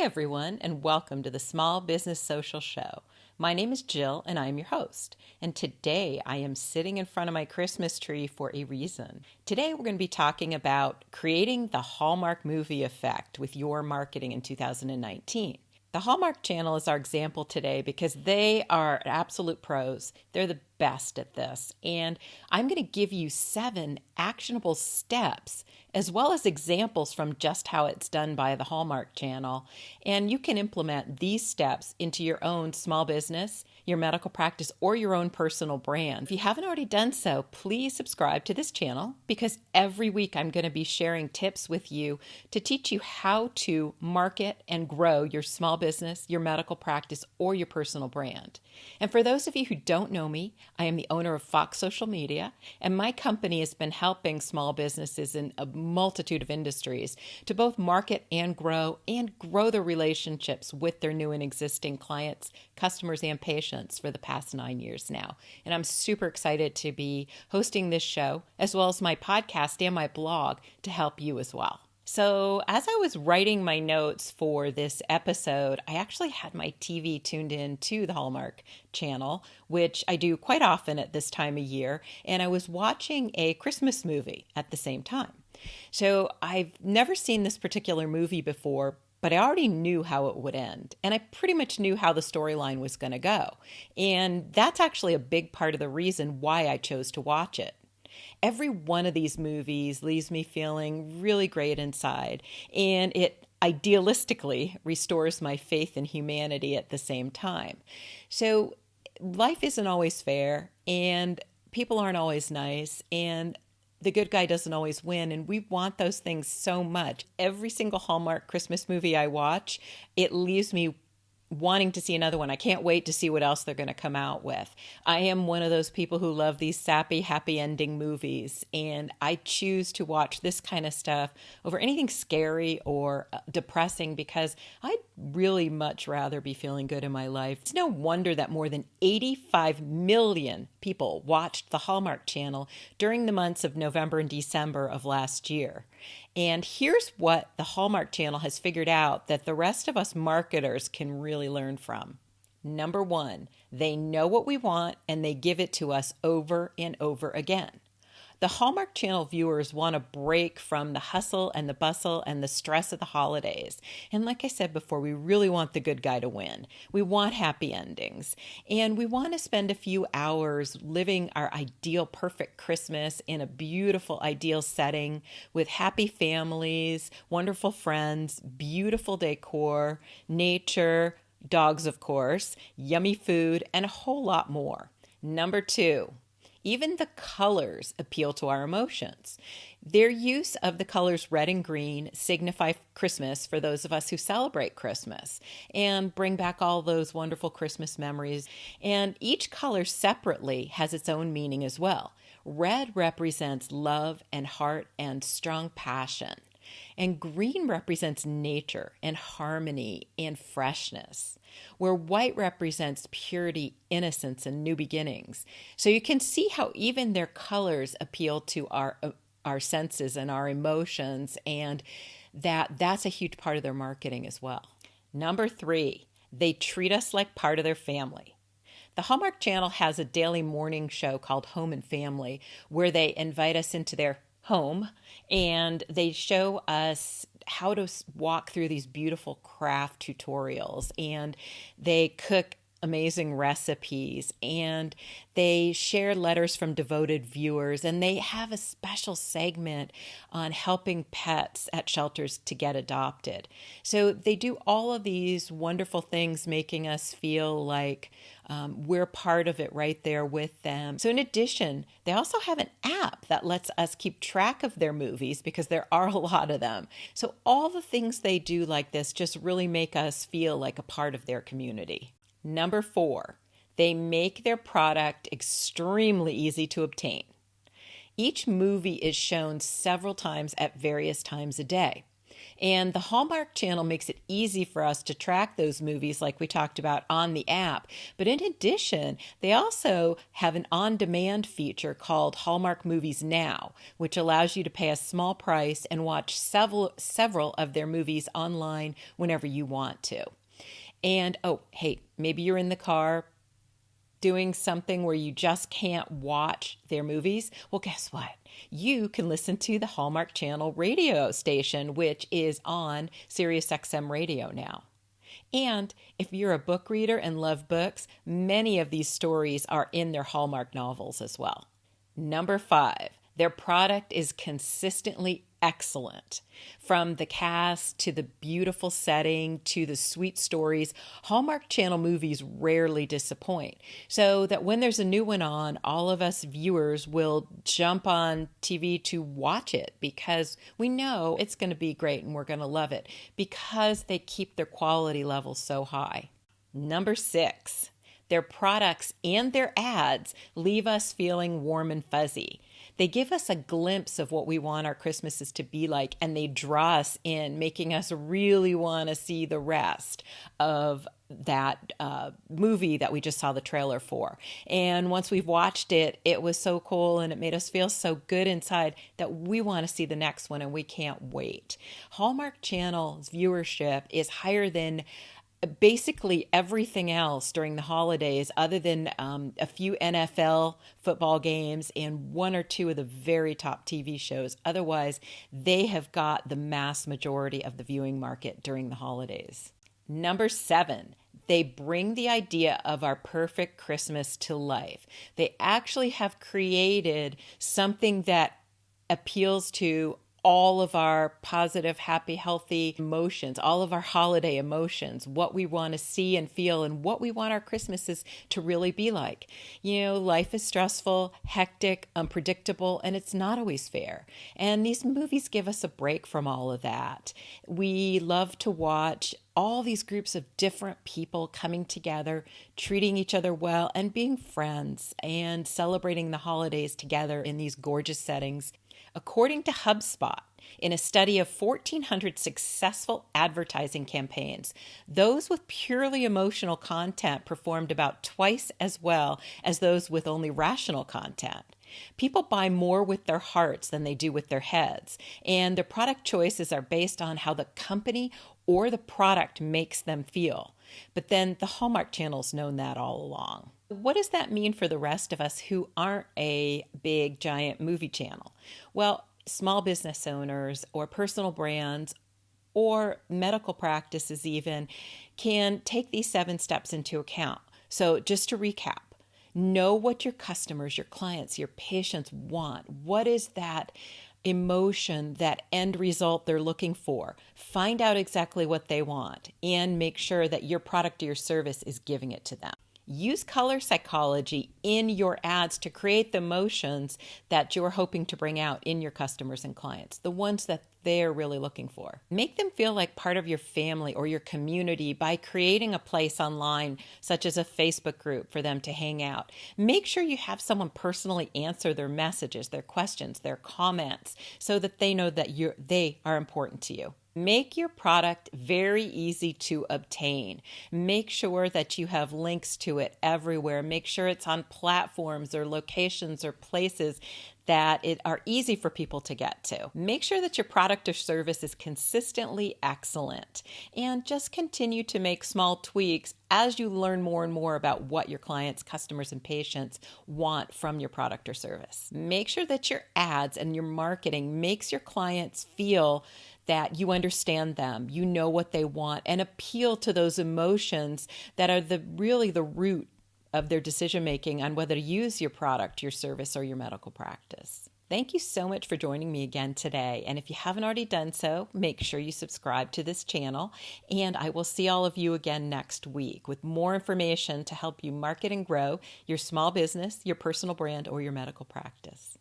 everyone, and welcome to the Small Business Social Show. My name is Jill, and I am your host. And today I am sitting in front of my Christmas tree for a reason. Today we're going to be talking about creating the Hallmark movie effect with your marketing in 2019. The Hallmark channel is our example today because they are absolute pros. They're the best at this. And I'm going to give you 7 actionable steps as well as examples from just how it's done by the Hallmark channel. And you can implement these steps into your own small business, your medical practice, or your own personal brand. If you haven't already done so, please subscribe to this channel because every week I'm going to be sharing tips with you to teach you how to market and grow your small business, your medical practice, or your personal brand. And for those of you who don't know me, I am the owner of Fox Social Media, and my company has been helping small businesses in a multitude of industries to both market and grow their relationships with their new and existing clients, customers, and patients for the past 9 years now. And I'm super excited to be hosting this show, as well as my podcast and my blog to help you as well. So as I was writing my notes for this episode, I actually had my TV tuned in to the Hallmark channel, which I do quite often at this time of year, and I was watching a Christmas movie at the same time. So I've never seen this particular movie before, but I already knew how it would end, and I pretty much knew how the storyline was going to go. And that's actually a big part of the reason why I chose to watch it. Every one of these movies leaves me feeling really great inside, and it idealistically restores my faith in humanity at the same time. So life isn't always fair, and people aren't always nice, and the good guy doesn't always win, and we want those things so much. Every single Hallmark Christmas movie I watch, it leaves me wanting to see another one. I can't wait to see what else they're going to come out with. I am one of those people who love these sappy, happy ending movies, and I choose to watch this kind of stuff over anything scary or depressing because I'd really much rather be feeling good in my life. It's no wonder that more than 85 million people watched the Hallmark channel during the months of November and December of last year. And here's what the Hallmark channel has figured out that the rest of us marketers can really learn from. Number 1, they know what we want and they give it to us over and over again. The Hallmark channel viewers want a break from the hustle and the bustle and the stress of the holidays. And like I said before, we really want the good guy to win. We want happy endings. And we want to spend a few hours living our ideal perfect Christmas in a beautiful ideal setting with happy families, wonderful friends, beautiful decor, nature, dogs of course, yummy food, and a whole lot more. Number 2. Even the colors appeal to our emotions. Their use of the colors red and green signify Christmas for those of us who celebrate Christmas and bring back all those wonderful Christmas memories. And each color separately has its own meaning as well. Red represents love and heart and strong passion. And green represents nature and harmony and freshness, where white represents purity, innocence, and new beginnings. So you can see how even their colors appeal to our senses and our emotions, and that's a huge part of their marketing as well. Number 3, they treat us like part of their family. The Hallmark channel has a daily morning show called Home and Family, where they invite us into their home and they show us how to walk through these beautiful craft tutorials, and they cook amazing recipes, and they share letters from devoted viewers, and they have a special segment on helping pets at shelters to get adopted. So they do all of these wonderful things, making us feel like we're part of it right there with them. So in addition, they also have an app that lets us keep track of their movies because there are a lot of them. So all the things they do like this just really make us feel like a part of their community. Number 4, they make their product extremely easy to obtain. Each movie is shown several times at various times a day. And the Hallmark channel makes it easy for us to track those movies like we talked about on the app. But in addition, they also have an on-demand feature called Hallmark Movies Now, which allows you to pay a small price and watch several of their movies online whenever you want to. And, oh, hey, maybe you're in the car doing something where you just can't watch their movies. Well, guess what? You can listen to the Hallmark Channel radio station, which is on SiriusXM Radio now. And if you're a book reader and love books, many of these stories are in their Hallmark novels as well. Number 5, their product is consistently excellent. From the cast to the beautiful setting to the sweet stories, Hallmark Channel movies rarely disappoint. So that when there's a new one on, all of us viewers will jump on TV to watch it because we know it's going to be great and we're going to love it because they keep their quality levels so high. Number 6, their products and their ads leave us feeling warm and fuzzy. They give us a glimpse of what we want our Christmases to be like, and they draw us in, making us really want to see the rest of that movie that we just saw the trailer for. And once we've watched it, it was so cool and it made us feel so good inside that we want to see the next one and we can't wait. Hallmark Channel's viewership is higher than basically everything else during the holidays other than a few NFL football games and one or two of the very top TV shows. Otherwise, they have got the mass majority of the viewing market during the holidays. Number 7, they bring the idea of our perfect Christmas to life. They actually have created something that appeals to all of our positive, happy, healthy emotions, all of our holiday emotions, what we want to see and feel, and what we want our Christmases to really be like. You know, life is stressful, hectic, unpredictable, and it's not always fair. And these movies give us a break from all of that. We love to watch all these groups of different people coming together, treating each other well, and being friends, and celebrating the holidays together in these gorgeous settings. According to HubSpot, in a study of 1,400 successful advertising campaigns, those with purely emotional content performed about twice as well as those with only rational content. People buy more with their hearts than they do with their heads, and their product choices are based on how the company or the product makes them feel. But then the Hallmark Channel's known that all along. What does that mean for the rest of us who aren't a big, giant movie channel? Well, small business owners or personal brands or medical practices even can take these 7 steps into account. So just to recap, know what your customers, your clients, your patients want. What is that emotion, that end result they're looking for? Find out exactly what they want and make sure that your product or your service is giving it to them. Use color psychology in your ads to create the emotions that you're hoping to bring out in your customers and clients, the ones that they're really looking for. Make them feel like part of your family or your community by creating a place online, such as a Facebook group for them to hang out. Make sure you have someone personally answer their messages, their questions, their comments, so that they know that they are important to you. Make your product very easy to obtain. Make sure that you have links to it everywhere. Make sure it's on platforms or locations or places that are easy for people to get to. Make sure that your product or service is consistently excellent, and just continue to make small tweaks as you learn more and more about what your clients, customers, and patients want from your product or service. Make sure that your ads and your marketing makes your clients feel that you understand them, you know what they want, and appeal to those emotions that are really the root of their decision-making on whether to use your product, your service, or your medical practice. Thank you so much for joining me again today. And if you haven't already done so, make sure you subscribe to this channel. And I will see all of you again next week with more information to help you market and grow your small business, your personal brand, or your medical practice.